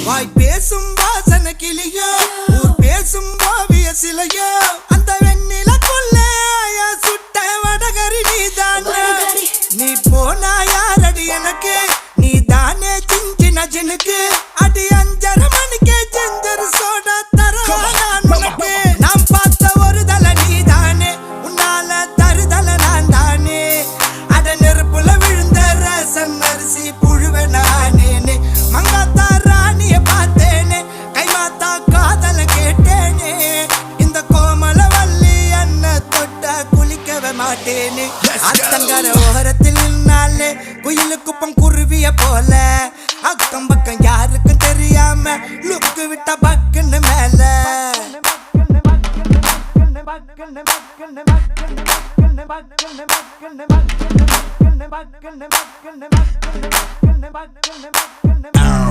வாய் பேசும் வாசன கிளியோ ஊர் பேசும் ஓவிய சிலையோ அந்த வெண்ணிலக்குள்ள சுட்ட வடகரி நீதானே நீ போனா யாரடி எனக்கு நீ தானே சின்ன ஜினுக்கு அடி 5:30 மணிக்கே ஜெஞ்சர் சோடா தர நான் உனக்கு நாம் பார்த்த ஒரு தல நீதானே உன்னால தருதல நான் தானே அட நெருப்புல விழுந்த ரசம் அரிசி புழுவ நானே மங்காத்தா ராணிய பார்த்தேனே கைமாத்தா காதல கேட்டேனே இந்த கோமல வள்ளி அண்ண தொட்ட குளிக்கவே மாட்டேனே அத்தங்கர ஓரத்தில் நின்னாலே குயிலு குப்பம் குருவிய போல அக்கம் பக்கம் யாருக்கும் தெரியாம லுக்கு விட்ட பக்குன்னு மேல